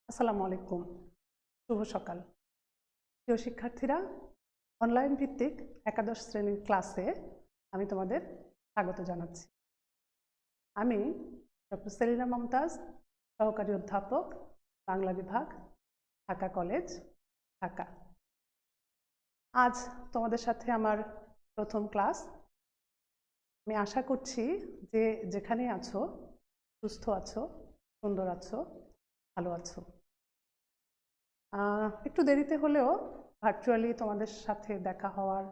আসসালামু আলাইকুম। শুভ সকাল। প্রিয় শিক্ষার্থীরা, অনলাইন ভিত্তিক একাদশ শ্রেণীর ক্লাসে আমি তোমাদের স্বাগত জানাচ্ছি। আমি ডক্টর সেলিনা মমতাজ, সহকারী অধ্যাপক, বাংলা বিভাগ, ঢাকা কলেজ, ঢাকা। আজ তোমাদের সাথে আমার প্রথম ক্লাস। আমি আশা করছি যে যেখানে আছো সুস্থ আছো, সুন্দর আছো, ভালো আছো। একটু দেরিতে হলেও ভার্চুয়ালি তোমাদের সাথে দেখা হওয়ার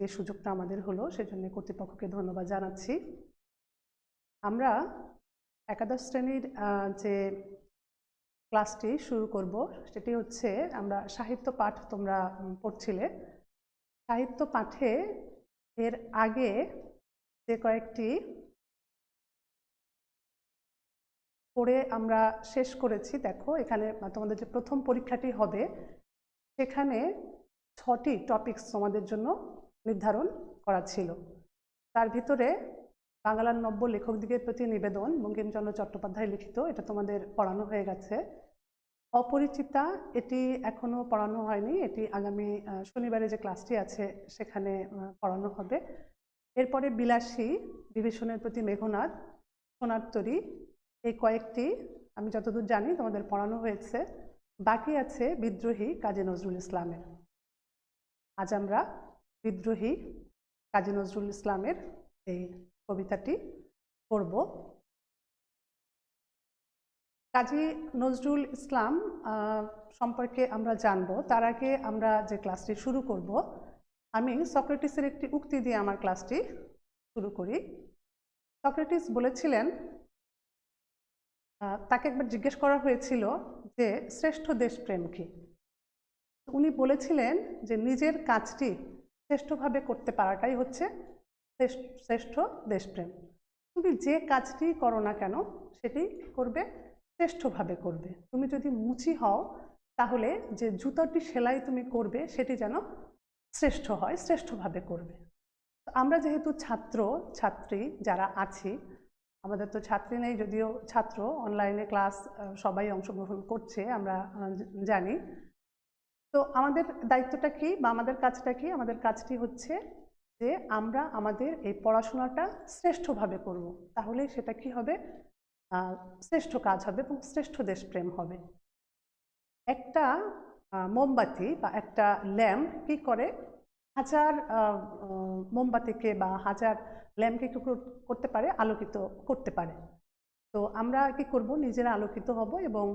যে সুযোগটা আমাদের হলো সেজন্য কর্তৃপক্ষকে ধন্যবাদ জানাচ্ছি। আমরা একাদশ শ্রেণীর যে ক্লাসটি শুরু করব সেটি হচ্ছে আমরা সাহিত্য পাঠ তোমরা পড়ছিলে। সাহিত্য পাঠে এর আগে যে কয়েকটি পড়ে আমরা শেষ করেছি, দেখো এখানে তোমাদের যে প্রথম পরীক্ষাটি হবে সেখানে 6টি টপিকস তোমাদের জন্য নির্ধারণ করা ছিল। তার ভিতরে বাংলার নব্য লেখকদিগের প্রতি নিবেদন বঙ্কিমচন্দ্র চট্টোপাধ্যায় লিখিত, এটা তোমাদের পড়ানো হয়ে গেছে। অপরিচিতা এটি এখনো পড়ানো হয়নি, এটি আগামী শনিবারে যে ক্লাসটি আছে সেখানে পড়ানো হবে। এরপরে বিলাসী, বিভীষণের প্রতি মেঘনাদ, সোনার তরী, এই কয়েকটি আমি যতদূর জানি তোমাদের পড়ানো হয়েছে। বাকি আছে বিদ্রোহী কাজী নজরুল ইসলামের। আজ আমরা বিদ্রোহী কাজী নজরুল ইসলামের এই কবিতাটি পড়ব। কাজী নজরুল ইসলাম সম্পর্কে আমরা জানব, তার আগে আমরা যে ক্লাসটি শুরু করব আমি সক্রেটিসের একটি উক্তি দিয়ে আমার ক্লাসটি শুরু করি। সক্রেটিস বলেছিলেন, তাকে একবার জিজ্ঞেস করা হয়েছিল যে শ্রেষ্ঠ দেশপ্রেম কি। উনি বলেছিলেন যে নিজের কাজটি শ্রেষ্ঠভাবে করতে পারাটাই হচ্ছে শ্রেষ্ঠ দেশপ্রেম। তুমি যে কাজটি করো না কেন সেটি করবে শ্রেষ্ঠভাবে করবে। তুমি যদি মুচি হও তাহলে যে জুতোটি সেলাই তুমি করবে সেটি যেন শ্রেষ্ঠ হয়, শ্রেষ্ঠভাবে করবে। আমরা যেহেতু ছাত্র ছাত্রী যারা আছি, আমাদের তো ছাত্রী নেই, যদিও ছাত্র অনলাইনে ক্লাস সবাই অংশগ্রহণ করছে আমরা জানি। তো আমাদের দায়িত্বটা কি বা আমাদের কাজটা কি? আমাদের কাজটি হচ্ছে যে আমরা আমাদের এই পড়াশোনাটা শ্রেষ্ঠভাবে করব, তাহলে সেটা কি হবে? শ্রেষ্ঠ কাজ হবে এবং শ্রেষ্ঠ দেশপ্রেম হবে। একটা মোমবাতি বা একটা ল্যাম্প কি করে? হাজার মোমবাতিকে বা হাজার ল্যাম্পকে কি করতে পারে? আলোকিত করতে পারে। তো আমরা কি করব? নিজেরা আলোকিত হব এবং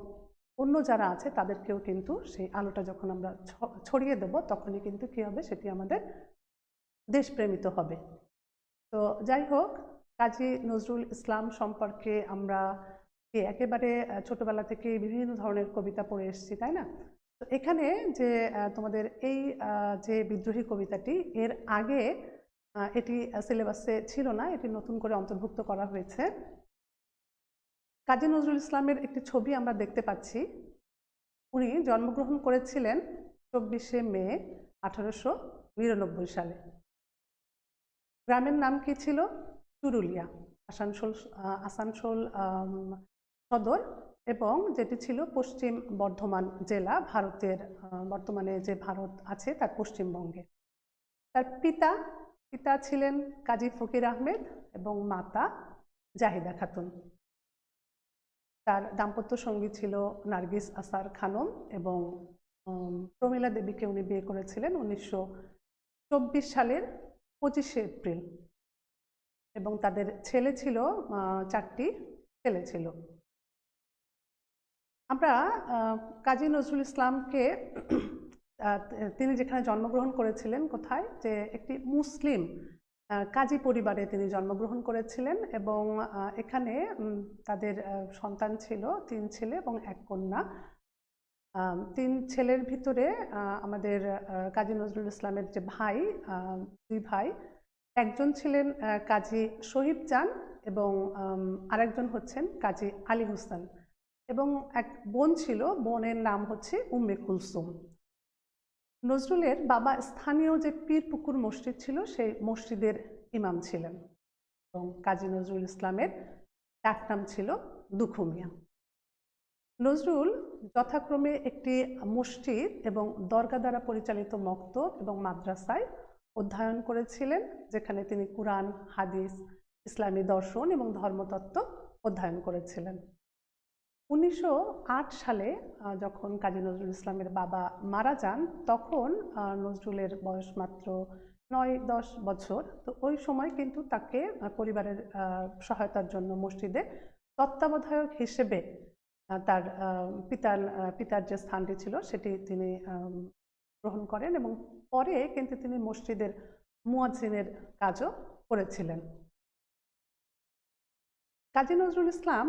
অন্য যারা আছে তাদেরকেও কিন্তু সেই আলোটা যখন আমরা ছড়িয়ে দেব তখনই কিন্তু কি হবে? সেটি আমাদের দেশপ্রেমিত হবে। তো যাই হোক, কাজী নজরুল ইসলাম সম্পর্কে আমরা একেবারে ছোটবেলা থেকে বিভিন্ন ধরনের কবিতা পড়ে এসেছি, তাই না? তো এখানে যে তোমাদের এই যে বিদ্রোহী কবিতাটি, এর আগে এটি সিলেবাসে ছিল না, এটি নতুন করে অন্তর্ভুক্ত করা হয়েছে। কাজী নজরুল ইসলামের একটি ছবি আমরা দেখতে পাচ্ছি। উনি জন্মগ্রহণ করেছিলেন 24শে মে 1899 সালে। গ্রামের নাম কি ছিল? চুরুলিয়া, আসানসোল সদর, এবং যেটি ছিল পশ্চিম বর্ধমান জেলা, ভারতের বর্তমানে যে ভারত আছে তার পশ্চিমবঙ্গে। তার পিতা ছিলেন কাজী ফকির আহমেদ এবং মাতা জাহিদা খাতুন। তার দাম্পত্য সঙ্গী ছিল নার্গিস আসার খানম এবং প্রমীলা দেবীকে উনি বিয়ে করেছিলেন 1924 সালের 25শে এপ্রিল, এবং তাদের ছেলে ছিল 4টি ছেলে ছিল। আমরা কাজী নজরুল ইসলামকে তিনি যেখানে জন্মগ্রহণ করেছিলেন, কোথায়? যে একটি মুসলিম কাজী পরিবারে তিনি জন্মগ্রহণ করেছিলেন এবং এখানে তাদের সন্তান ছিল 3 ছেলে এবং 1 কন্যা। 3 ছেলের ভিতরে আমাদের কাজী নজরুল ইসলামের যে ভাই, 2 ভাই, একজন ছিলেন কাজী শহীদ চান এবং আরেকজন হচ্ছেন কাজী আলী হোসেন, এবং এক বোন ছিল, বোনের নাম হচ্ছে উম্মে কুলসুম। নজরুলের বাবা স্থানীয় যে পীরপুকুর মসজিদ ছিল সেই মসজিদের ইমাম ছিলেন, এবং কাজী নজরুল ইসলামের ডাকনাম ছিল দুখু মিয়া। নজরুল যথাক্রমে একটি মসজিদ এবং দরগা দ্বারা পরিচালিত মক্তব এবং মাদ্রাসায় অধ্যয়ন করেছিলেন, যেখানে তিনি কুরআন, হাদিস, ইসলামী দর্শন এবং ধর্মতত্ত্ব অধ্যয়ন করেছিলেন। 1908 সালে যখন কাজী নজরুল ইসলামের বাবা মারা যান, তখন নজরুলের বয়স মাত্র 9-10 বছর। তো ওই সময় কিন্তু তাকে পরিবারের সহায়তার জন্য মসজিদে তত্ত্বাবধায়ক হিসেবে তার পিতার যে স্থানটি ছিল সেটি তিনি গ্রহণ করেন, এবং পরে কিন্তু তিনি মসজিদের মুয়াজ্জিনের কাজও করেছিলেন। কাজী নজরুল ইসলাম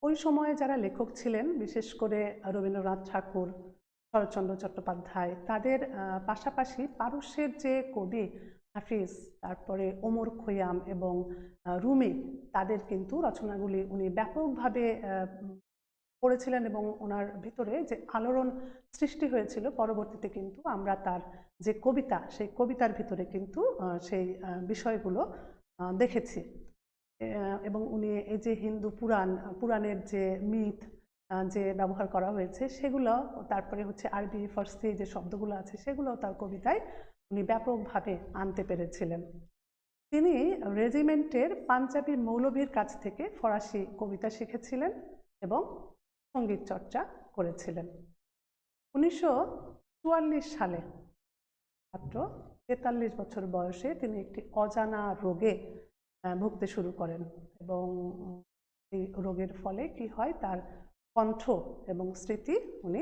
ওই সময়ে যারা লেখক ছিলেন, বিশেষ করে রবীন্দ্রনাথ ঠাকুর, শরৎচন্দ্র চট্টোপাধ্যায়, তাদের পাশাপাশি পারস্যের যে কবি হাফিজ, তারপরে ওমর খৈয়াম এবং রুমি, তাদের কিন্তু রচনাগুলি উনি ব্যাপকভাবে পড়েছিলেন, এবং ওনার ভিতরে যে আলোড়ন সৃষ্টি হয়েছিল পরবর্তীতে কিন্তু আমরা তার যে কবিতা, সেই কবিতার ভিতরে কিন্তু সেই বিষয়গুলো দেখেছি। এবং উনি এই যে হিন্দু পুরাণের যে মিথ যে ব্যবহার করা হয়েছে সেগুলো, তারপরে হচ্ছে আরবি ফার্সি যে শব্দগুলো আছে সেগুলো তার কবিতায় উনি ব্যাপকভাবে আনতে পেরেছিলেন। তিনি রেজিমেন্টের পাঞ্জাবি মৌলভীর কাছ থেকে ফরাসি কবিতা শিখেছিলেন এবং সঙ্গীত চর্চা করেছিলেন। 1944 সালে মাত্র 43 বছর বয়সে তিনি একটি অজানা রোগে ভুগতে শুরু করেন, এবং এই রোগের ফলে কি হয়, তার কণ্ঠ এবং স্মৃতি উনি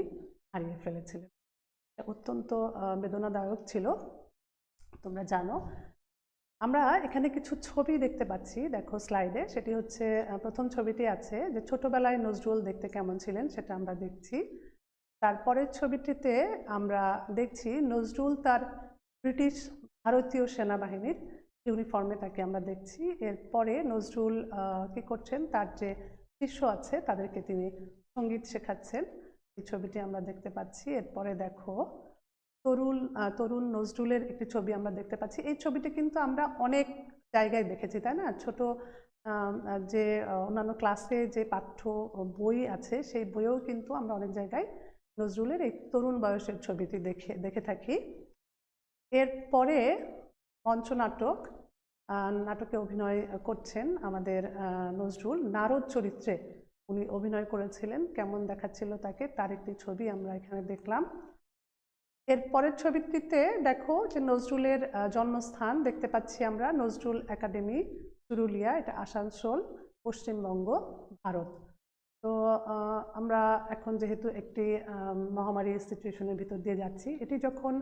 হারিয়ে ফেলেছিলেন। অত্যন্ত বেদনাদায়ক ছিল। তোমরা জানো, আমরা এখানে কিছু ছবি দেখতে পাচ্ছি, দেখো স্লাইডে। সেটি হচ্ছে প্রথম ছবিটি আছে যে ছোটবেলায় নজরুল দেখতে কেমন ছিলেন, সেটা আমরা দেখছি। তারপরের ছবিটিতে আমরা দেখছি নজরুল তার ব্রিটিশ ভারতীয় সেনাবাহিনীর ইউনিফর্মে তাকে আমরা দেখছি। এরপরে নজরুল কি করছেন, তার যে শিষ্য আছে তাদেরকে তিনি সঙ্গীত শেখাচ্ছেন, এই ছবিটি আমরা দেখতে পাচ্ছি। এরপরে দেখো তরুণ নজরুলের একটি ছবি আমরা দেখতে পাচ্ছি। এই ছবিটি কিন্তু আমরা অনেক জায়গায় দেখেছি, তাই না? ছোট যে অন্যান্য ক্লাসে যে পাঠ্য বই আছে সেই বইয়েও কিন্তু আমরা অনেক জায়গায় নজরুলের এই তরুণ বয়সের ছবিটি দেখে থাকি। এরপরে মঞ্চনাটক, নাটকে অভিনয় করছেন আমাদের নজরুল। নারদ চরিত্রে উনি অভিনয় করেছিলেন, কেমন দেখাচ্ছিল তাকে, তার একটি ছবি আমরা এখানে দেখলাম। এর পরের ছবিটিতে দেখো যে নজরুলের জন্মস্থান দেখতে পাচ্ছি আমরা, নজরুল একাডেমি, পুরুলিয়া, এটা আসানসোল, পশ্চিমবঙ্গ, ভারত। তো আমরা এখন যেহেতু একটি মহামারী সিচুয়েশনের ভিতর দিয়ে যাচ্ছি, এটি যখন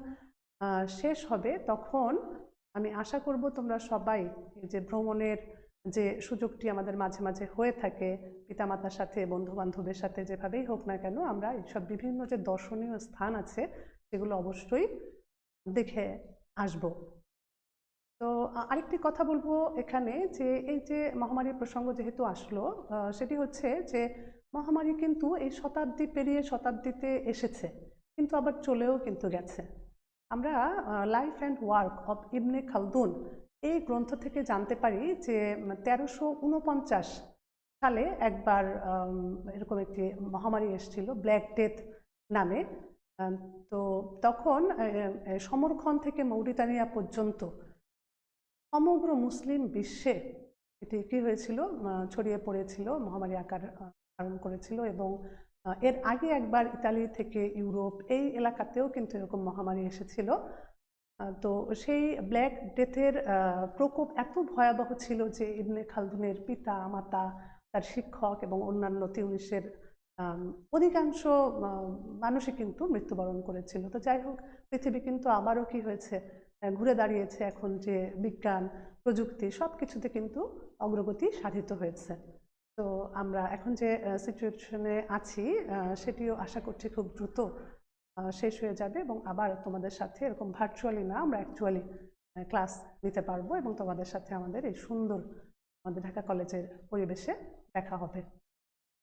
শেষ হবে তখন আমি আশা করব তোমরা সবাই এই যে ভ্রমণের যে সুযোগটি আমাদের মাঝে মাঝে হয়ে থাকে, পিতামাতার সাথে, বন্ধু বান্ধবের সাথে, যেভাবেই হোক না কেন, আমরা এইসব বিভিন্ন যে দর্শনীয় স্থান আছে সেগুলো অবশ্যই দেখে আসব। তো আরেকটি কথা বলবো এখানে, যে এই যে মহামারীর প্রসঙ্গ যেহেতু আসলো, সেটি হচ্ছে যে মহামারী কিন্তু এই শতাব্দী পেরিয়ে শতাব্দীতে এসেছে, কিন্তু আবার চলেও কিন্তু গেছে। আমরা লাইফ অ্যান্ড ওয়ার্ক অফ ইবনে খালদুন এই গ্রন্থ থেকে জানতে পারি যে 1349 সালে একবার এরকম একটি মহামারী এসেছিল, ব্ল্যাক ডেথ নামে। তো তখন সমরক্ষণ থেকে মৌরিতানিয়া পর্যন্ত সমগ্র মুসলিম বিশ্বে এটি কী হয়েছিল, ছড়িয়ে পড়েছিল, মহামারী আকার ধারণ করেছিল। এবং এর আগে একবার ইতালি থেকে ইউরোপ এই এলাকাতেও কিন্তু এরকম মহামারী এসেছিল। তো সেই ব্ল্যাক ডেথের প্রকোপ এত ভয়াবহ ছিল যে ইবনে খালদুনের পিতা মাতা, তার শিক্ষক এবং অন্যান্য তিউনিসের অধিকাংশ মানুষই কিন্তু মৃত্যুবরণ করেছিল। তো যাই হোক, পৃথিবী কিন্তু আবারও কি হয়েছে, ঘুরে দাঁড়িয়েছে। এখন যে বিজ্ঞান, প্রযুক্তি, সব কিছুতে কিন্তু অগ্রগতি সাধিত হয়েছে। তো আমরা এখন যে সিচুয়েশনে আছি সেটিও আশা করছি খুব দ্রুত শেষ হয়ে যাবে, এবং আবার তোমাদের সাথে এরকম ভার্চুয়ালি না, আমরা অ্যাকচুয়ালি ক্লাস নিতে পারবো, এবং তোমাদের সাথে আমাদের এই সুন্দর আমাদের ঢাকা কলেজের পরিবেশে দেখা হবে।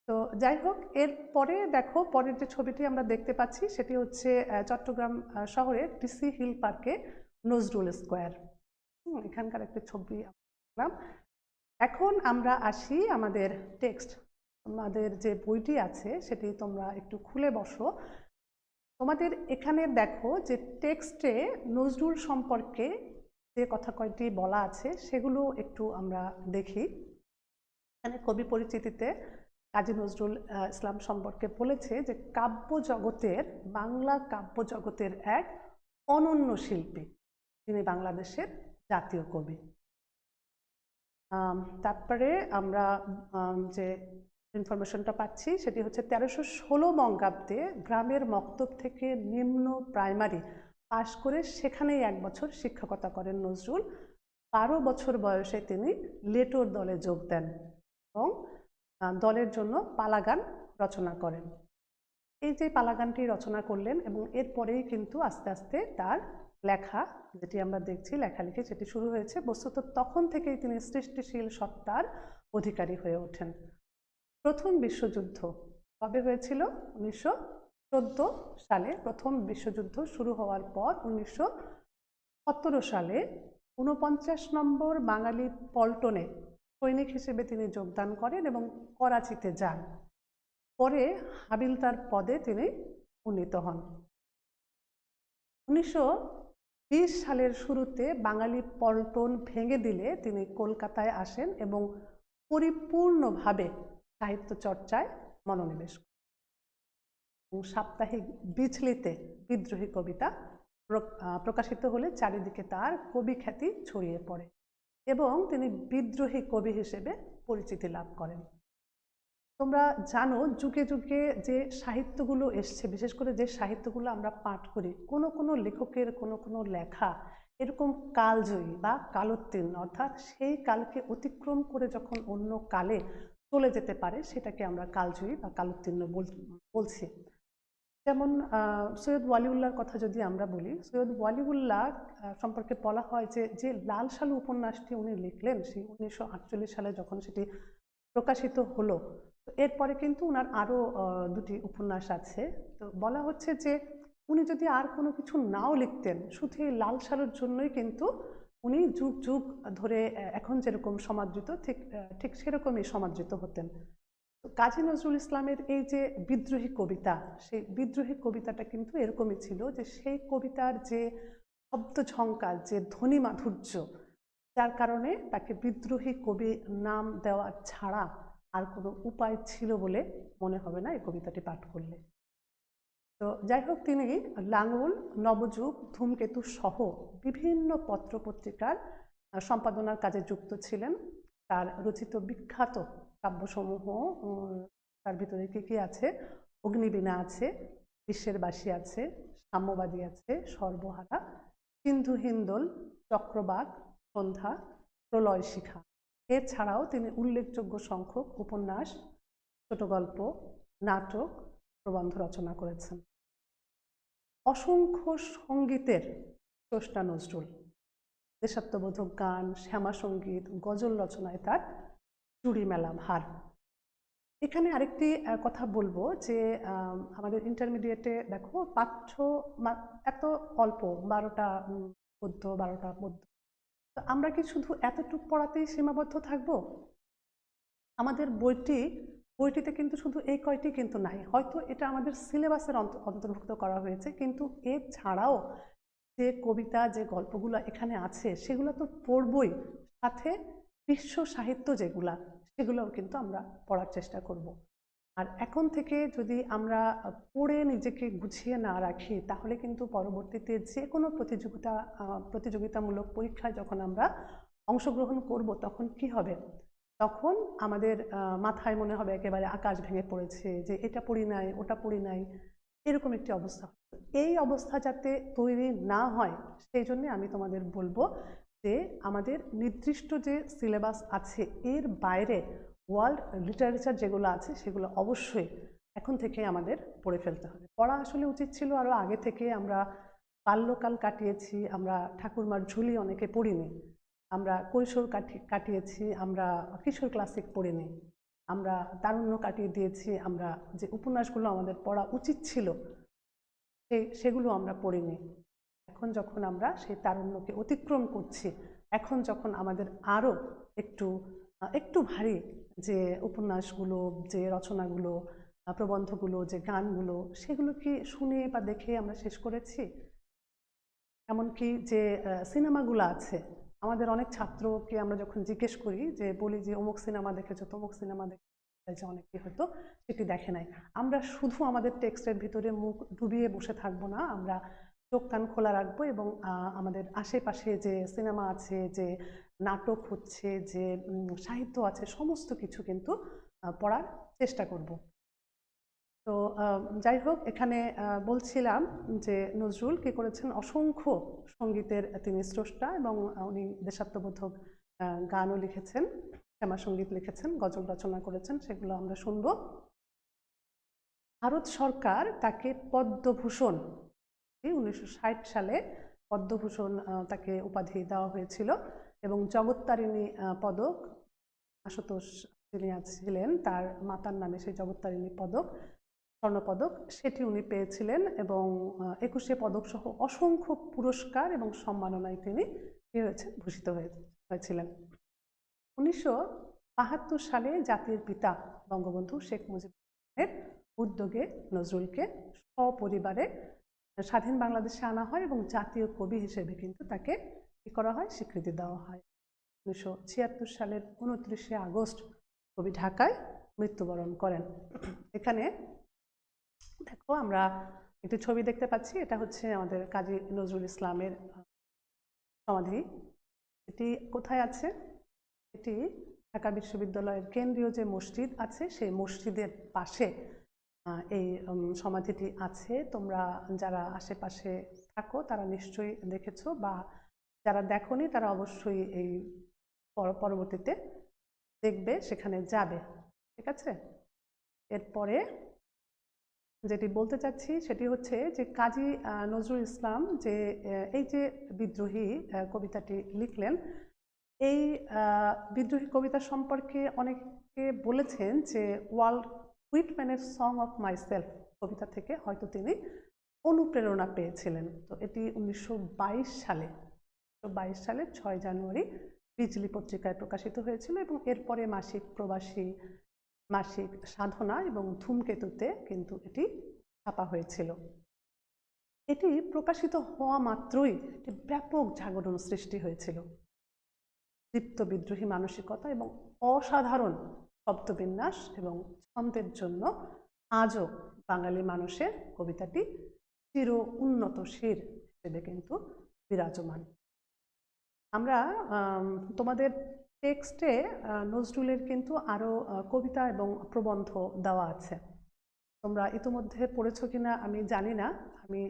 তো যাই হোক, এরপরে দেখো পরের যে ছবিটি আমরা দেখতে পাচ্ছি সেটি হচ্ছে চট্টগ্রাম শহরের ডিসি হিল পার্কে নজরুল স্কোয়ার। এখানকার একটা ছবি দেখলাম। এখন আমরা আসি আমাদের টেক্সট তোমাদের যে বইটি আছে সেটি তোমরা একটু খুলে বসো। তোমাদের এখানে দেখো যে টেক্সটে নজরুল সম্পর্কে যে কথা কয়টি বলা আছে সেগুলো একটু আমরা দেখি। এখানে কবি পরিচিতিতে কাজী নজরুল ইসলাম সম্পর্কে বলেছে যে কাব্য জগতের, বাংলা কাব্য জগতের এক অনন্য শিল্পী, তিনি বাংলাদেশের জাতীয় কবি। তারপরে আমরা যে ইনফরমেশনটা পাচ্ছি সেটি হচ্ছে 1316 বঙ্গাব্দে গ্রামের মক্তব থেকে নিম্ন প্রাইমারি পাশ করে সেখানেই 1 বছর শিক্ষকতা করেন নজরুল। 12 বছর বয়সে তিনি লেটোর দলে যোগ দেন এবং দলের জন্য পালাগান রচনা করেন। এই যে পালাগানটি রচনা করলেন এবং এরপরেই কিন্তু আস্তে আস্তে তার লেখা, যেটি আমরা দেখছি লেখালেখি, সেটি শুরু হয়েছে। বস্তুত তখন থেকেই তিনি সৃষ্টিশীল সত্তার অধিকারী হয়ে ওঠেন। প্রথম বিশ্বযুদ্ধ কবে হয়েছিল? 1914 সালে। প্রথম বিশ্বযুদ্ধ শুরু হওয়ার পর 1917 সালে 49 নম্বর বাঙালি পল্টনে সৈনিক হিসেবে তিনি যোগদান করেন এবং করাচিতে যান। পরে হাবিলদার পদে তিনি উন্নীত হন। 1920 সালের শুরুতে বাঙালি পল্টন ভেঙে দিলে তিনি কলকাতায় আসেন এবং পরিপূর্ণভাবে সাহিত্য চর্চায় মনোনিবেশ করেন। সাপ্তাহিক বিজলিতে বিদ্রোহী কবিতা প্রকাশিত হলে চারিদিকে তার কবি খ্যাতি ছড়িয়ে পড়ে এবং তিনি বিদ্রোহী কবি হিসেবে পরিচিতি লাভ করেন। তোমরা জানো যুগে যুগে যে সাহিত্যগুলো এসছে, বিশেষ করে যে সাহিত্যগুলো আমরা পাঠ করি, কোনো কোনো লেখকের কোনো কোনো লেখা এরকম কালজয়ী বা কালোত্তীর্ণ, অর্থাৎ সেই কালকে অতিক্রম করে যখন অন্য কালে চলে যেতে পারে সেটাকে আমরা কালজয়ী বা কালোত্তীর্ণ বলছি। যেমন সৈয়দ ওয়ালিউল্লাহর কথা যদি আমরা বলি, সৈয়দ ওয়ালিউল্লাহ সম্পর্কে বলা হয় যে লাল সালু উপন্যাসটি উনি লিখলেন সেই 1948 সালে যখন সেটি প্রকাশিত হলো, এরপরে কিন্তু ওনার আরও 2টি উপন্যাস আছে। তো বলা হচ্ছে যে উনি যদি আর কোনো কিছু নাও লিখতেন, শুধু এই লাল সালুর জন্যই কিন্তু উনি যুগ যুগ ধরে এখন যেরকম সমাদৃত ঠিক সেরকমই সমাদৃত হতেন। কাজী নজরুল ইসলামের এই যে বিদ্রোহী কবিতা, সেই বিদ্রোহী কবিতাটা কিন্তু এরকমই ছিল যে সেই কবিতার যে শব্দ ঝঙ্কার, যে ধ্বনি মাধুর্য, যার কারণে তাকে বিদ্রোহী কবি নাম দেওয়া ছাড়া আর কোনো উপায় ছিল বলে মনে হবে না এই কবিতাটি পাঠ করলে। তো যাই হোক, তিনি লাঙল, নবযুগ, ধূমকেতু সহ বিভিন্ন পত্রপত্রিকার সম্পাদনার কাজে যুক্ত ছিলেন। তার রচিত বিখ্যাত কাব্যসমূহ, তার ভিতরে কি আছে? অগ্নিবীণা আছে, বিশ্বের বাসী আছে, সাম্যবাদী আছে, সর্বহারা, সিন্ধু হিন্দোল, চক্রবাক, সন্ধ্যা, প্রলয় শিখা। এছাড়াও তিনি উল্লেখযোগ্য সংখ্যক উপন্যাস, ছোট গল্প, নাটক, প্রবন্ধ রচনা করেছেন। অসংখ্য সঙ্গীতের স্রষ্টা নজরুল। দেশাত্মবোধক গান, শ্যামা সঙ্গীত, গজল রচনায় তার জুড়ি মেলা ভার। এখানে আরেকটি কথা বলবো যে আমাদের ইন্টারমিডিয়েটে দেখো পাঠ্য এত অল্প, 12টা পদ্য, 12টা পদ্য। তো আমরা কি শুধু এতটুকু পড়াতেই সীমাবদ্ধ থাকবো? আমাদের বইটিতে কিন্তু শুধু এই কয়টি কিন্তু নাই। হয়তো এটা আমাদের সিলেবাসের অন্তর্ভুক্ত করা হয়েছে, কিন্তু এছাড়াও যে কবিতা, যে গল্পগুলো এখানে আছে সেগুলো তো পড়বই, সাথে বিশ্ব সাহিত্য যেগুলা সেগুলোও কিন্তু আমরা পড়ার চেষ্টা করব। আর এখন থেকে যদি আমরা পড়ে নিজেকে গুছিয়ে না রাখি তাহলে কিন্তু পরবর্তীতে যে কোনো প্রতিযোগিতামূলক পরীক্ষায় যখন আমরা অংশগ্রহণ করব তখন কি হবে? তখন আমাদের মাথায় মনে হবে একেবারে আকাশ ভেঙে পড়েছে, যে এটা পড়ি নাই, ওটা পড়ি নাই, এরকম একটি অবস্থা। এই অবস্থা যাতে তৈরি না হয় সেই জন্য আমি তোমাদের বলবো যে আমাদের নির্দিষ্ট যে সিলেবাস আছে এর বাইরে ওয়ার্ল্ড লিটারেচার যেগুলো আছে সেগুলো অবশ্যই এখন থেকে আমাদের পড়ে ফেলতে হবে। পড়া আসলে উচিত ছিল আরও আগে থেকে। আমরা বাল্যকাল কাটিয়েছি, আমরা ঠাকুরমার ঝুলি অনেকে পড়িনি, আমরা কৈশোর কাটিয়েছি, আমরা কিশোর ক্লাসিক পড়িনি, আমরা তারুণ্য কাটিয়ে দিয়েছি, আমরা যে উপন্যাসগুলো আমাদের পড়া উচিত ছিল সেগুলো আমরা পড়িনি। এখন যখন আমরা সেই তারুণ্যকে অতিক্রম করছি, এখন যখন আমাদের আরও একটু ভারী যে উপন্যাসগুলো, যে রচনাগুলো, প্রবন্ধগুলো, যে গানগুলো, সেগুলো কি শুনে বা দেখে আমরা শেষ করেছি? এমনকি যে সিনেমাগুলো আছে, আমাদের অনেক ছাত্রকে আমরা যখন জিজ্ঞেস করি, যে বলি যে অমুক সিনেমা দেখেছো, তমুক সিনেমা দেখেছো, অনেকে হয়তো সেটি দেখে নাই। আমরা শুধু আমাদের টেক্সটের ভিতরে মুখ ডুবিয়ে বসে থাকবো না, আমরা চোখ কান খোলা রাখবো এবং আমাদের আশেপাশে যে সিনেমা আছে, যে নাটক হচ্ছে, যে সাহিত্য আছে, সমস্ত কিছু কিন্তু পড়ার চেষ্টা করব। তো যাই হোক, এখানে বলছিলাম যে নজরুল কি করেছেন, অসংখ্য সঙ্গীতের তিনি স্রষ্টা এবং উনি দেশাত্মবোধক গানও লিখেছেন, শ্যামা সঙ্গীত লিখেছেন, গজল রচনা করেছেন, সেগুলো আমরা শুনব। ভারত সরকার তাকে পদ্মভূষণ 1960 সালে পদ্মভূষণ তাকে উপাধি দেওয়া হয়েছিল এবং জগত্তারিণী পদক, আশুতোষ যিনি ছিলেন তার মাতার নামে সেই জগত্তারিণী পদক, স্বর্ণপদক, সেটি উনি পেয়েছিলেন এবং 21 পদক সহ অসংখ্য পুরস্কার এবং সম্মাননায় তিনি ভূষিত হয়েছিলেন। 1972 সালে জাতির পিতা বঙ্গবন্ধু শেখ মুজিবের উদ্যোগে নজরুলকে সপরিবারে স্বাধীন বাংলাদেশে আনা হয় এবং জাতীয় কবি হিসেবে কিন্তু তাকে কি করা হয়, স্বীকৃতি দেওয়া হয়। 1976 সালের 29শে আগস্ট কবি ঢাকায় মৃত্যুবরণ করেন। এখানে দেখো আমরা একটি ছবি দেখতে পাচ্ছি, এটা হচ্ছে আমাদের কাজী নজরুল ইসলামের সমাধি। এটি কোথায় আছে? এটি ঢাকা বিশ্ববিদ্যালয়ের কেন্দ্রীয় যে মসজিদ আছে সেই মসজিদের পাশে এই সমাধিটি আছে। তোমরা যারা আশেপাশে থাকো তারা নিশ্চয়ই দেখেছো, বা যারা দেখোনি তারা অবশ্যই এই পরবর্তীতে দেখবে, সেখানে যাবে, ঠিক আছে? এরপরে যেটি বলতে চাচ্ছি সেটি হচ্ছে যে কাজী নজরুল ইসলাম যে এই যে বিদ্রোহী কবিতাটি লিখলেন, এই বিদ্রোহী কবিতা সম্পর্কে অনেকে বলেছেন যে ওয়াল্ট হুইটম্যানের সং অফ মাইসেলফ কবিতা থেকে হয়তো তিনি অনুপ্রেরণা পেয়েছিলেন। তো এটি 1922 সালের 6 জানুয়ারি বিজলি পত্রিকায় প্রকাশিত হয়েছিল এবং এরপরে মাসিক প্রবাসী, মাসিক সাধনা এবং ধূমকেতুতে কিন্তু এটি ছাপা হয়েছিল। এটি প্রকাশিত হওয়া মাত্রই একটি ব্যাপক জাগরণ সৃষ্টি হয়েছিল। দীপ্ত বিদ্রোহী মানসিকতা এবং অসাধারণ শব্দবিন্যাস এবং ছন্দের জন্য আজও বাঙালি মানুষের কবিতাটি চির উন্নত শির হিসেবে কিন্তু বিরাজমান। আমরা তোমাদের টেক্সটে নজরুলের কিন্তু আরও কবিতা এবং প্রবন্ধ দেওয়া আছে, তোমরা ইতিমধ্যে পড়েছো কিনা আমি জানি না, আমি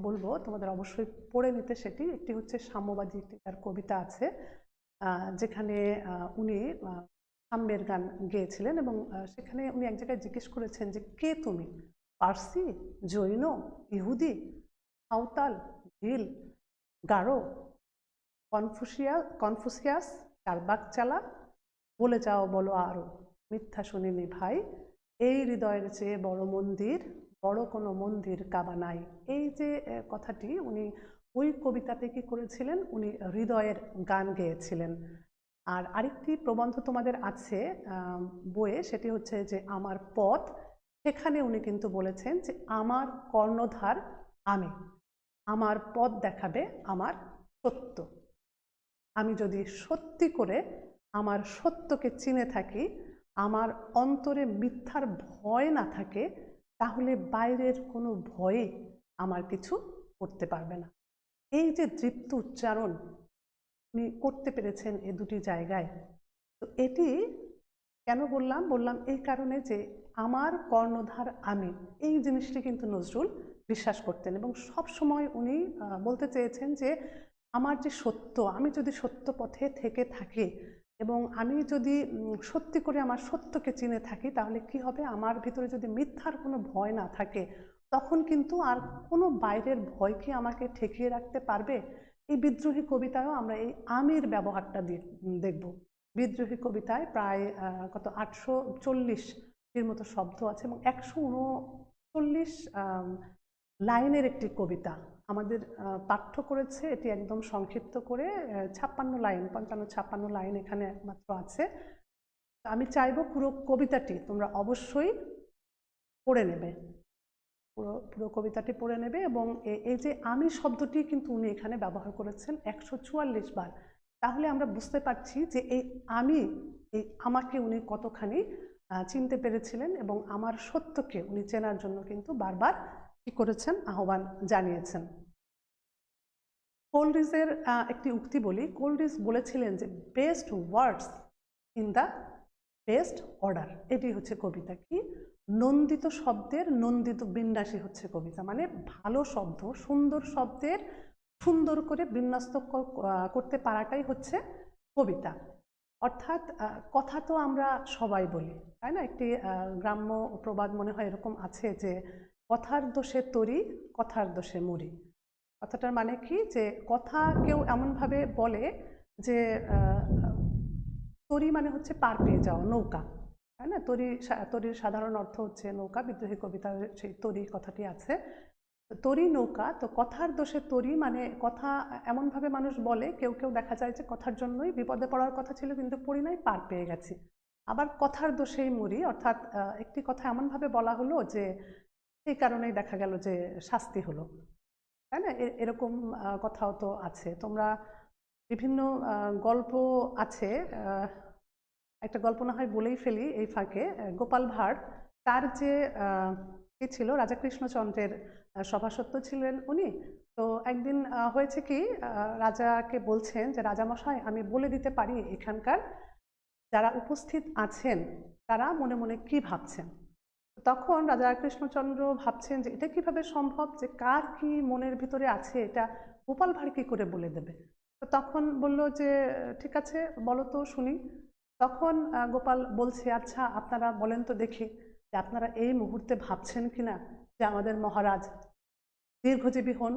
বলবো তোমাদের অবশ্যই পড়ে নিতে সেটি। একটি হচ্ছে সাম্যবাদী একটি তার কবিতা আছে, যেখানে উনি সাম্যের গান গেয়েছিলেন এবং সেখানে উনি এক জায়গায় জিজ্ঞেস করেছেন যে কে তুমি, পার্সি, জৈন, ইহুদি, সাঁওতাল, ভিল, গারো, কনফুসিয়াস, চালা, বলে যাও বলো আরো, মিথ্যা শুনিনি ভাই, এই হৃদয়ের চেয়ে বড় মন্দির, বড় কোনো মন্দির কাবা নাই। এই যে কথাটি উনি ওই কবিতাতে কি করেছিলেন, উনি হৃদয়ের গান গেয়েছিলেন। আর আরেকটি প্রবন্ধ তোমাদের আছে বইয়ে, সেটি হচ্ছে যে আমার পথ, সেখানে উনি কিন্তু বলেছেন যে আমার কর্ণধার আমি, আমার পথ দেখাবে আমার সত্য। আমি যদি সত্যি করে আমার সত্যকে চিনে থাকি, আমার অন্তরে মিথ্যার ভয় না থাকে, তাহলে বাইরের কোনো ভয়ে আমার কিছু করতে পারবে না। এই যে দৃপ্ত উচ্চারণ উনি করতে পেরেছেন এই দুটি জায়গায়, তো এটি কেন বললাম এই কারণে যে আমার কর্ণধার আমি, এই জিনিসটি কিন্তু নজরুল বিশ্বাস করতেন এবং সব সময় উনি বলতে চেয়েছেন যে আমার যে সত্য, আমি যদি সত্য পথে থেকে থাকি এবং আমি যদি সত্যি করে আমার সত্যকে চিনে থাকি, তাহলে কি হবে, আমার ভিতরে যদি মিথ্যার কোনো ভয় না থাকে, তখন কিন্তু আর কোনো বাইরের ভয় কি আমাকে ঠেকিয়ে রাখতে পারবে। এই বিদ্রোহী কবিতায়ও আমরা এই আমির ব্যবহারটা দেখব। বিদ্রোহী কবিতায় প্রায় কত 840-এর মতো শব্দ আছে এবং 139 লাইনের একটি কবিতা আমাদের পাঠ্য করেছে। এটি একদম সংক্ষিপ্ত করে 56 লাইন, 55-56 লাইন এখানে একমাত্র আছে। আমি চাইবো পুরো কবিতাটি তোমরা অবশ্যই পড়ে নেবে, পুরো পুরো কবিতাটি পড়ে নেবে। এবং এই যে আমি শব্দটি কিন্তু উনি এখানে ব্যবহার করেছেন 144 বার। তাহলে আমরা বুঝতে পারছি যে এই আমাকে উনি কতখানি চিনতে পেরেছিলেন এবং আমার সত্যকে উনি চেনার জন্য কিন্তু বারবার কি করেছেন, আহ্বান জানিয়েছেন। কোলরিজের একটি উক্তি বলি। কোলরিজ বলেছিলেন যে best words in the best order. এটি হচ্ছে কবিতা। কি? নন্দিত শব্দের নন্দিত বিন্যাসই হচ্ছে কবিতা। মানে ভালো শব্দ, সুন্দর শব্দের সুন্দর করে বিন্যস্ত করতে পারাটাই হচ্ছে কবিতা। অর্থাৎ কথা তো আমরা সবাই বলি, তাই না? একটি গ্রাম্য প্রবাদ মনে হয় এরকম আছে যে কথার দোষে তরি, কথার দোষে মুড়ি। কথাটার মানে কি? যে কথা কেউ এমনভাবে বলে যে তরি মানে হচ্ছে পার পেয়ে যাওয়া, নৌকা, তাই না? তরির সাধারণ অর্থ হচ্ছে নৌকা। বিদ্রোহী কবিতার সেই তরি কথাটি আছে, তরি নৌকা। তো কথার দোষে তরি মানে কথা এমনভাবে মানুষ বলে, কেউ কেউ দেখা যায় যে কথার জন্যই বিপদে পড়ার কথা ছিল কিন্তু পড়ি নাই, পার পেয়ে গেছি। আবার কথার দোষেই মরি, অর্থাৎ একটি কথা এমনভাবে বলা হলো যে সেই কারণেই দেখা গেল যে শাস্তি হলো, তাই না? এরকম কথাও তো আছে। তোমরা বিভিন্ন গল্প আছে, একটা গল্প না হয় বলেই ফেলি এই ফাঁকে। গোপাল ভাঁড়, তার যে কি ছিল, রাজা কৃষ্ণচন্দ্রের সভাসত্ব ছিলেন উনি। তো একদিন হয়েছে কি, রাজাকে বলছেন যে রাজামশাই, আমি বলে দিতে পারি এখানকার যারা উপস্থিত আছেন তারা মনে মনে কি ভাবছেন। তখন রাজা কৃষ্ণচন্দ্র ভাবছেন যে এটা কিভাবে সম্ভব, যে কার কি মনের ভিতরে আছে এটা গোপাল ভাঁড় কি করে বলে দেবে। তো তখন বলল যে ঠিক আছে, বলো তো শুনি। তখন গোপাল বলছে, আচ্ছা আপনারা বলেন তো দেখি যে আপনারা এই মুহূর্তে ভাবছেন কিনা যে আমাদের মহারাজ দীর্ঘজীবী হন।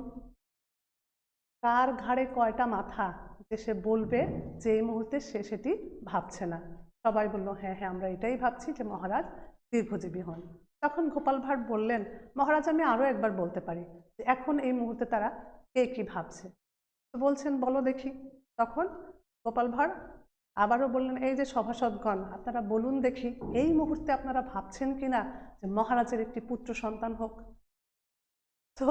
কার ঘাড়ে কয়টা মাথা যে সে বলবে যে এই মুহূর্তে সে সেটি ভাবছে না। সবাই বলল হ্যাঁ হ্যাঁ, আমরা এটাই ভাবছি যে মহারাজ দীর্ঘজীবী হন। তখন গোপাল ভাঁড় বললেন, মহারাজ আমি আরও একবার বলতে পারি যে এখন এই মুহূর্তে তারা কে কি ভাবছে। তো বলছেন বলো দেখি। তখন গোপাল ভাঁড় আবারও বললেন, এই যে সভাসদগণ, আপনারা বলুন দেখি এই মুহূর্তে আপনারা ভাবছেন কিনা যে মহারাজের একটি পুত্র সন্তান হোক। তো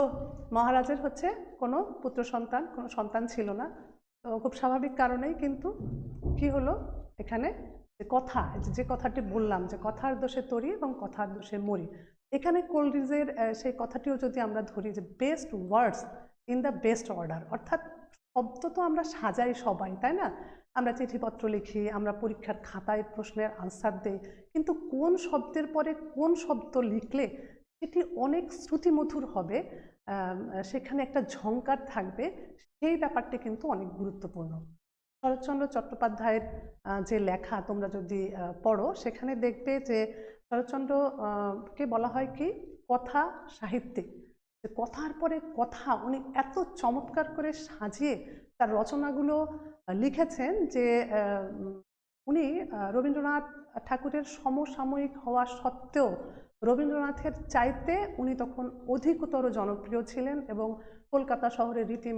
মহারাজের হচ্ছে কোনো পুত্র সন্তান, কোনো সন্তান ছিল না। তো খুব স্বাভাবিক কারণেই কিন্তু কি হলো এখানে, যে কথা, যে কথাটি বললাম যে কথার দোষে তরি এবং কথার দোষে মরি, এখানে কোলরিজের সেই কথাটিও যদি আমরা ধরি যে best words in the best order, অর্থাৎ শব্দ তো আমরা সাজাই সবাই, তাই না? আমরা চিঠিপত্র লিখি, আমরা পরীক্ষার খাতায় প্রশ্নের আনসার দেই, কিন্তু কোন শব্দের পরে কোন শব্দ লিখলে এটি অনেক শ্রুতিমধুর হবে, সেখানে একটা ঝংকার থাকবে, সেই ব্যাপারটি কিন্তু অনেক গুরুত্বপূর্ণ। শরৎচন্দ্র চট্টোপাধ্যায়ের যে লেখা তোমরা যদি পড়ো, সেখানে দেখবে যে শরৎচন্দ্র কে বলা হয় কি কথা সাহিত্যিক। যে কথার পরে কথা উনি এত চমৎকার করে সাজিয়ে তার রচনাগুলো লিখেছেন যে উনি রবীন্দ্রনাথ ঠাকুরের সমসাময়িক হওয়া সত্ত্বেও রবীন্দ্রনাথের চাইতে উনি তখন অধিকতর জনপ্রিয় ছিলেন এবং কলকাতা শহরের রীতি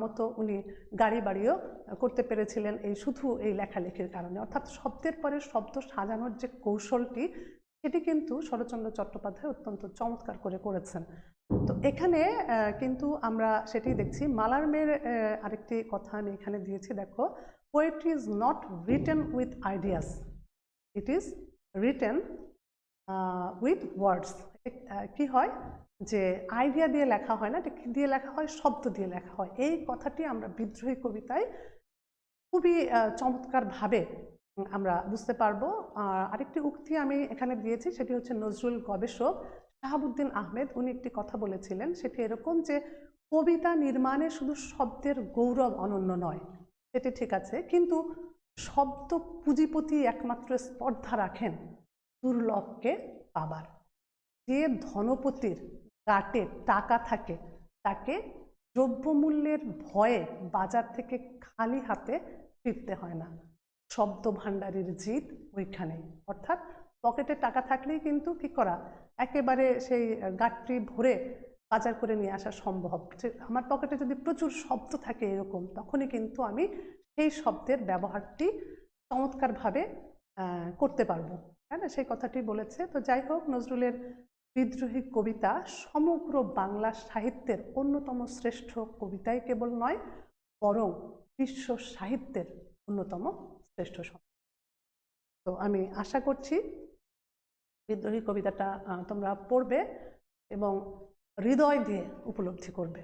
মতো উনি গাড়ি বাড়িও করতে পেরেছিলেন এই শুধু এই লেখালেখির কারণে। অর্থাৎ শব্দের পরে শব্দ সাজানোর যে কৌশলটি, সেটি কিন্তু শরৎচন্দ্র চট্টোপাধ্যায় অত্যন্ত চমৎকার করে করেছেন। তো এখানে কিন্তু আমরা সেটি দেখছি। মালারমের আরেকটি কথা আমি এখানে দিয়েছি, দেখো, poetry is not written with ideas, it is written with words. কি হয় যে আইডিয়া দিয়ে লেখা হয় না, এটা কি দিয়ে লেখা হয়, শব্দ দিয়ে লেখা হয়। এই কথাটি আমরা বিদ্রোহী কবিতায় খুবই চমৎকারভাবে আমরা বুঝতে পারবো। আরেকটি উক্তি আমি এখানে দিয়েছি, সেটি হচ্ছে নজরুল গবেষক শাহাবুদ্দিন আহমেদ, উনি একটি কথা বলেছিলেন, সেটি এরকম যে কবিতা নির্মাণে শুধু শব্দের গৌরব অনন্য নয়, সেটি ঠিক আছে, কিন্তু শব্দ পুঁজিপতি একমাত্র স্পর্ধা রাখেন দুর্লভকে পাবার। যে ধনপতির গাটে টাকা থাকে তাকে দ্রব্যমূল্যের ভয়ে বাজার থেকে খালি হাতে ফিরতে হয় না। শব্দ ভাণ্ডারের জিত ওইখানেই। অর্থাৎ পকেটে টাকা থাকলেই কিন্তু কি করা, একেবারে সেই গাঁটটি ভরে বাজার করে নিয়ে আসা সম্ভব। আমার পকেটে যদি প্রচুর শব্দ থাকে এরকম, তখনই কিন্তু আমি সেই শব্দের ব্যবহারটি চমৎকারভাবে করতে পারবো, তাই না? সেই কথাটি বলেছে। তো যাই হোক, নজরুলের বিদ্রোহী কবিতা সমগ্র বাংলা সাহিত্যের অন্যতম শ্রেষ্ঠ কবিতাই কেবল নয়, বরং বিশ্ব সাহিত্যের অন্যতম শ্রেষ্ঠ। তো আমি আশা করছি বিদ্রোহী কবিতাটা তোমরা পড়বে এবং হৃদয় দিয়ে উপলব্ধি করবে।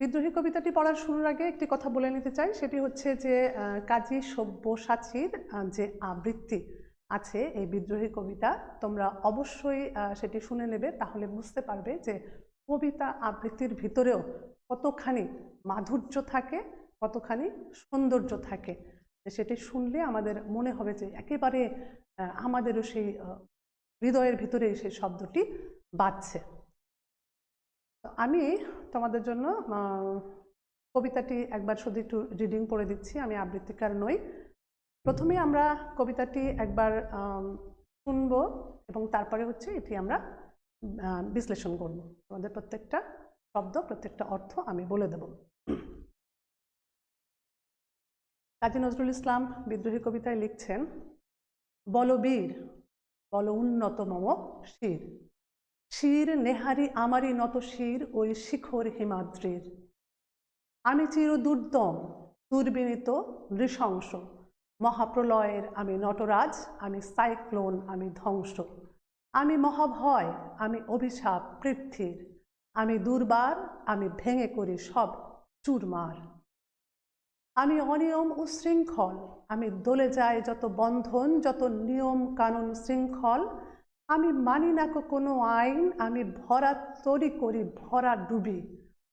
বিদ্রোহী কবিতাটি পড়ার শুরুর আগে একটি কথা বলে নিতে চাই, সেটি হচ্ছে যে কাজী সব্যসাচীর যে আবৃত্তি আছে এই বিদ্রোহী কবিতা, তোমরা অবশ্যই সেটি শুনে নেবে, তাহলে বুঝতে পারবে যে কবিতা আবৃত্তির ভিতরেও কতখানি মাধুর্য থাকে, কতখানি সৌন্দর্য থাকে। সেটি শুনলে আমাদের মনে হবে যে একেবারে আমাদেরও সেই হৃদয়ের ভিতরে সেই শব্দটি বাজছে। আমি তোমাদের জন্য কবিতাটি একবার শুধু একটু রিডিং পড়ে দিচ্ছি, আমি আবৃত্তিকার নই। প্রথমে আমরা কবিতাটি একবার শুনবো এবং তারপরে হচ্ছে এটি আমরা বিশ্লেষণ করব। তোমাদের প্রত্যেকটা শব্দ, প্রত্যেকটা অর্থ আমি বলে দেব। কাজী নজরুল ইসলাম বিদ্রোহী কবিতায় লিখছেন, বলবীর বল উন্নত মম শির, শির নেহারি আমারই নত শির ওই শিখর হিমাদ্রির। আমি চির দুর্দম দুর্বিনীত নৃশংস, মহাপ্রলয়ের আমি নটরাজ, আমি সাইক্লোন, আমি ধ্বংস। আমি মহাভয়, আমি অভিশাপ পৃথ্বীর, আমি দুর্বার, আমি ভেঙে করি সব চুরমার। আমি অনিয়ম উশৃঙ্খল, আমি দলে যাই যত বন্ধন, যত নিয়ম কানুন শৃঙ্খল। আমি মানি না কোনো আইন, আমি ভরা তরি করি ভরা ডুবি,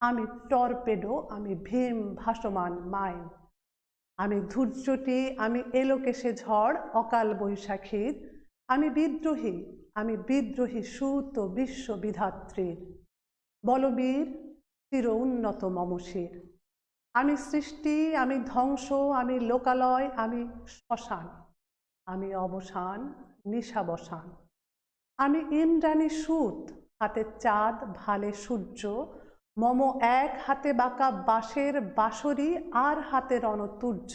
আমি টর্পেডো, আমি ভীম ভাসমান মাইন। আমি ধৈর্যটি, আমি এলোকেশে ঝড় অকাল বৈশাখীর, আমি বিদ্রোহী, আমি বিদ্রোহী সুত বিশ্ববিধাত্রীর। বলবীর চির উন্নত মমশির। আমি সৃষ্টি, আমি ধ্বংস, আমি লোকালয়, আমি শ্মশান, আমি অবসান নিশাবসান। আমি ইন্দ্রাণী সুত, হাতে চাঁদ ভালে সূর্য, মম এক হাতে বাঁকা বাঁশের বাঁশরি, আর হাতে রণতুর্য।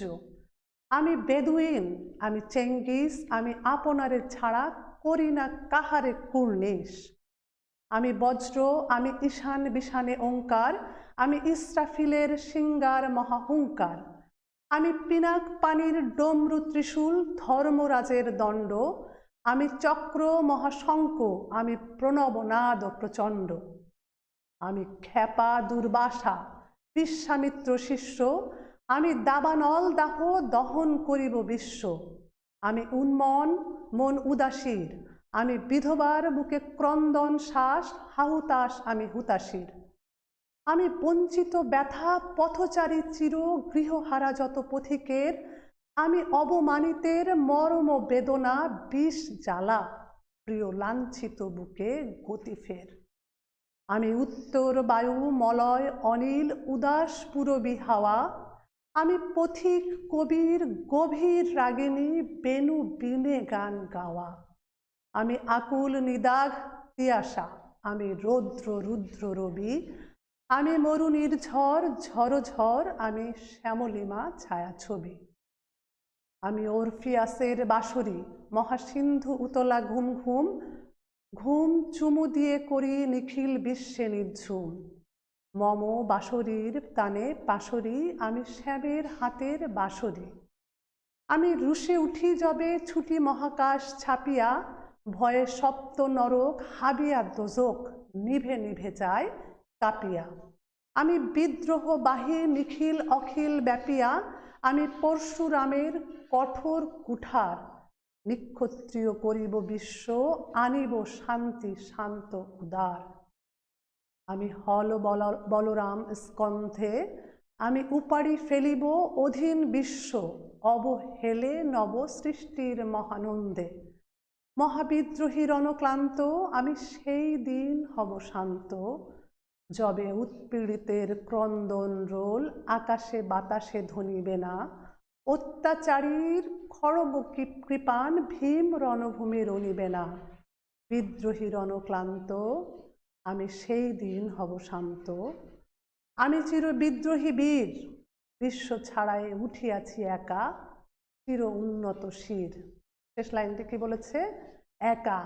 আমি বেদুইন, আমি চেঙ্গিস, আমি আপনারে ছাড়া করি না কাহারে কুর্নিশ। আমি বজ্র, আমি ঈশান বিশানে ওঙ্কার, আমি ইসরাফিলের সিঙ্গার মহাহুঙ্কার। আমি পিনাক পানির ডমরু ত্রিশূল, ধর্মরাজের দণ্ড, আমি চক্র মহাশঙ্ক, আমি প্রণবনাদ প্রচণ্ড। আমি ক্ষেপা দুর্বাসা বিশ্বামিত্র শিষ্য, আমি দাবানল দাহ দহন করিব বিশ্ব। আমি উন্মন মন উদাসীর, আমি বিধবার বুকে ক্রন্দন শ্বাস, হাহুতাস আমি হুতাশীর। আমি বঞ্চিত ব্যথা পথচারী চির গৃহহারা যত পথিকের, আমি অবমানিতের মর্ম বেদনা বিষ জ্বালা, প্রিয় লাঞ্ছিত বুকে গতি ফের। আমি উত্তর বায়ু মলয় অনিল উদাস পুরবী হাওয়া, আমি পথিক কবির গভীর রাগিনী বেণু বীণে গান গাওয়া। আমি আকুল নিদাঘ তিয়াসা, আমি রৌদ্র রুদ্র রবি, আমি মরুনির ঝড় ঝড় ঝড়, আমি শ্যামলিমা ছায়াছবি। আমি ওরফিয়াসের বাঁশরি মহাসিন্ধু উতলা ঘুম ঘুম, ঘুম চুমু দিয়ে করি নিখিল বিশ্বে নির্ঝুম। মম বাঁশরীর তানে পাশরি, আমি শ্যামের হাতের বাঁশরি। আমি রুষে উঠি যবে ছুটি মহাকাশ ছাপিয়া, ভয়ে সপ্ত নরক হাবিয়া দোজক নিভে নিভে যায় কাঁপিয়া। আমি বিদ্রোহ বাহি নিখিল অখিল ব্যাপিয়া, আমি পরশুরামের কঠোর কুঠার, নিক্ষত্রিয় করিব বিশ্ব আনিব শান্তি শান্ত উদার। আমি হল বলরাম স্কন্ধে, আমি উপাড়ি ফেলিব অধীন বিশ্ব, অবহেলে নব সৃষ্টির মহানন্দে। মহাবিদ্রোহী রণক্লান্ত, আমি সেই দিন হব শান্ত, যবে উৎপীড়িতের ক্রন্দন রোল আকাশে বাতাসে ধ্বনিবে না। অত্যাচারীর খড়গ কৃপাণ ভীম রণভূমি রণিবে না। বিদ্রোহী রণক্লান্ত, আমি সেই দিন হব শান্ত। আমি চির বিদ্রোহী বীর, বিশ্ব ছাড়াই উঠিয়াছি একা, চির উন্নত শির। শেষ লাইনটি কি বলেছে? একা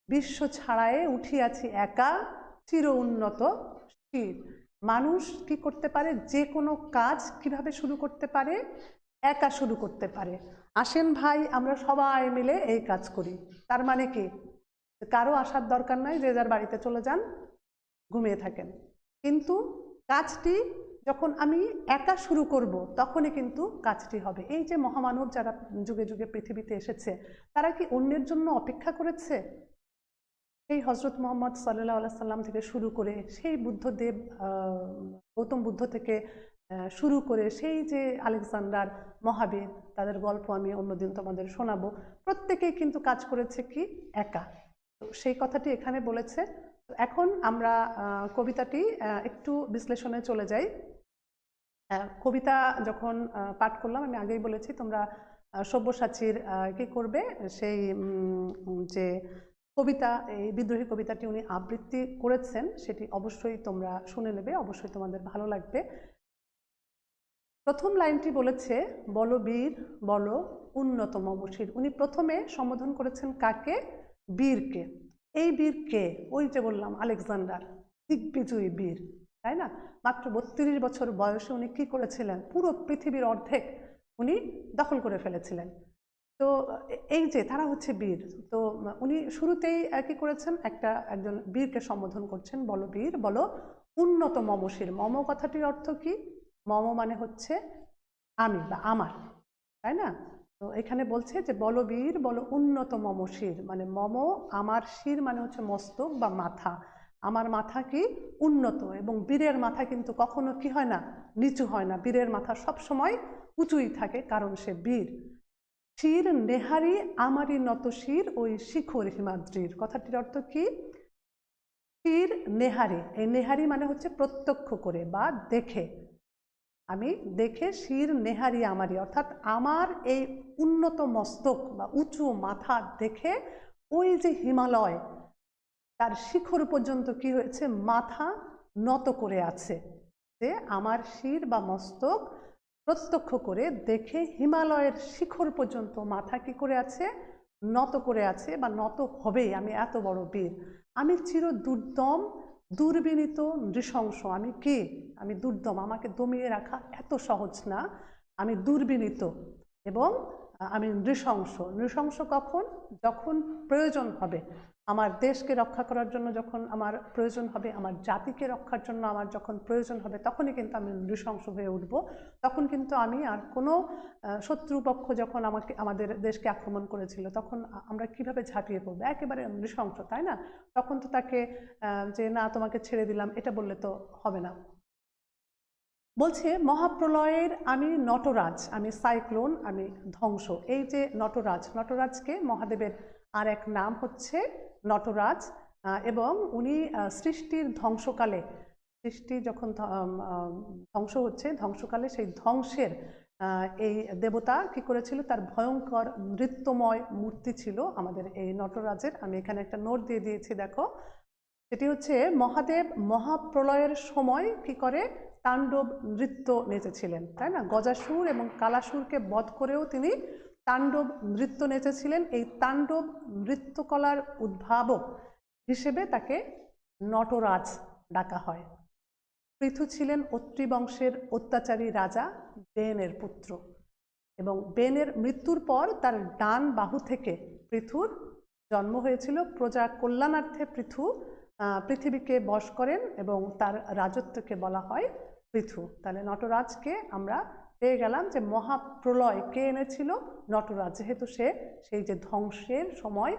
বিশ্ব ছাড়ায়ে উঠিয়াছি একা চির উন্নত শির। মানুষ কি করতে পারে? যে কোনো কাজ কিভাবে শুরু করতে পারে? একা শুরু করতে পারে। আসেন ভাই আমরা সবাই মিলে এই কাজ করি। তার মানে কি? কারো আসার দরকার নাই, যে যার বাড়িতে চলে যান, ঘুমিয়ে থাকেন। কিন্তু কাজটি যখন আমি একা শুরু করব তখনই কিন্তু কাজটি হবে। এই যে মহামানব যারা যুগে যুগে পৃথিবীতে এসেছে, তারা কি অন্যের জন্য অপেক্ষা করেছে? সেই হজরত মোহাম্মদ সাল্লাল্লাহু আলাইহি সাল্লাম থেকে শুরু করে, সেই বুদ্ধদেব গৌতম বুদ্ধ থেকে শুরু করে, সেই যে আলেকজান্ডার মহাবীর, তাদের গল্প আমি অন্যদিন তোমাদের শোনাবো। প্রত্যেকেই কিন্তু কাজ করেছে কি? একা। তো সেই কথাটি এখানে বলেছে। এখন আমরা কবিতাটি একটু বিশ্লেষণে চলে যাই। কবিতা যখন পাঠ করলাম, আমি আগেই বলেছি তোমরা সব্যসাচীর কি করবে, সেই যে কবিতা, এই বিদ্রোহী কবিতাটি উনি আবৃত্তি করেছেন, সেটি অবশ্যই তোমরা শুনে নেবে, অবশ্যই তোমাদের ভালো লাগবে। প্রথম লাইনটি বলেছে, বলো বীর বলো উন্নত মমশির। উনি প্রথমে সম্বোধন করেছেন কাকে? বীরকে। এই বীরকে, ওই যে বললাম আলেকজান্ডার, দিগ্বিজয়ী বীর, তাই না? মাত্র 32 বছর বয়সে উনি কি করেছিলেন? পুরো পৃথিবীর অর্ধেক উনি দখল করে ফেলেছিলেন। তো এই যে তারা হচ্ছে বীর, তো উনি শুরুতেই কি করেছেন? একজন বীরকে সম্বোধন করছেন, বলো বীর বলো উন্নত মমশির। মম কথাটির অর্থ কি? মম মানে হচ্ছে আমি বা আমার, তাই না? তো এখানে বলছে যে বলো বীর বলো উন্নত মমশির, মানে মম আমার, শির মানে হচ্ছে মস্তক বা মাথা। আমার মাথা কি? উন্নত। এবং বীরের মাথা কিন্তু কখনো কি হয় না? নিচু হয় না। বীরের মাথা সবসময় উঁচুই থাকে, কারণ সে বীর। শির নেহারি আমারই নত শির ওই শিখর হিমাদ্রির। কথাটির অর্থ কি? শির নেহারি, এই নেহারি মানে হচ্ছে প্রত্যক্ষ করে বা দেখে। আমি দেখে শির নেহারি আমারই, অর্থাৎ আমার এই উন্নত মস্তক বা উঁচু মাথা দেখে ওই যে হিমালয়, তার শিখর পর্যন্ত কি হয়েছে? মাথা নত করে আছে। যে আমার শির বা মস্তক প্রত্যক্ষ করে দেখে হিমালয়ের শিখর পর্যন্ত মাথা কি করে আছে? নত করে আছে, বা নত হবেই। আমি এত বড় বীর। আমি চির দুর্দম দুর্বিনীত নৃশংস। আমি কে? আমি দুর্দম, আমাকে দমিয়ে রাখা এত সহজ না। আমি দুর্বিনীত এবং আমি নৃশংস। নৃশংস কখন? যখন প্রয়োজন হবে, আমার দেশকে রক্ষা করার জন্য যখন আমার প্রয়োজন হবে, আমার জাতিকে রক্ষার জন্য আমার যখন প্রয়োজন হবে, তখনই কিন্তু আমি নৃশংস হয়ে উঠব। তখন কিন্তু আমি আর কোনো শত্রুপক্ষ যখন আমাদের দেশকে আক্রমণ করেছিল, তখন আমরা কিভাবে ঝাঁপিয়ে পড়বো? একেবারে নৃশংস, তাই না? তখন তো তাকে যে না তোমাকে ছেড়ে দিলাম এটা বললে তো হবে না। বলছে মহাপ্রলয়ের আমি নটরাজ, আমি সাইক্লোন, আমি ধ্বংস। এই যে নটরাজ, নটরাজকে মহাদেবের আর এক নাম হচ্ছে নটরাজ। এবং উনি সৃষ্টির ধ্বংসকালে, সৃষ্টি যখন ধ্বংস হচ্ছে, ধ্বংসকালে সেই ধ্বংসের এই দেবতা কি করেছিল? তার ভয়ঙ্কর নৃত্যময় মূর্তি ছিল আমাদের এই নটরাজের। আমি এখানে একটা নোট দিয়ে দিয়েছি, দেখো। সেটি হচ্ছে মহাদেব মহাপ্রলয়ের সময় কি করে? তাণ্ডব নৃত্য নেচেছিলেন, তাই না? গজাসুর এবং কালাসুরকে বধ করেও তিনি তাণ্ডব নৃত্য নেচেছিলেন। এই তাণ্ডব নৃত্যকলার উদ্ভাবক হিসেবে তাকে নটরাজ ডাকা হয়। পৃথু ছিলেন অত্রি বংশের অত্যাচারী রাজা বেনের পুত্র, এবং বেনের মৃত্যুর পর তার ডান বাহু থেকে পৃথুর জন্ম হয়েছিল। প্রজা কল্যাণার্থে পৃথু পৃথিবীকে বশ করেন এবং তার রাজত্বকে বলা হয় পৃথু। তাহলে নটরাজকে আমরা পেয়ে গেলাম যে মহাপ্রলয় কে এনেছিল? নটরাজ। যেহেতু সে সেই যে ধ্বংসের সময়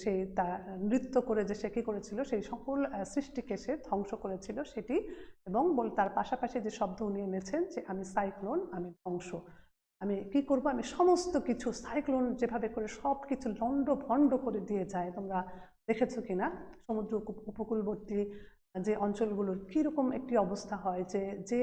সেই তার নৃত্য করে যে সে কী করেছিল, সেই সকল সৃষ্টিকে সে ধ্বংস করেছিল সেটি। এবং তার পাশাপাশি যে শব্দ উনি এনেছেন যে আমি সাইক্লোন, আমি ধ্বংস। আমি কি করব? আমি সমস্ত কিছু, সাইক্লোন যেভাবে করে সব কিছু লন্ড ভন্ড করে দিয়ে যায়, তোমরা দেখেছো কিনা সমুদ্র উপকূলবর্তী যে অঞ্চলগুলোর কীরকম একটি অবস্থা হয়, যে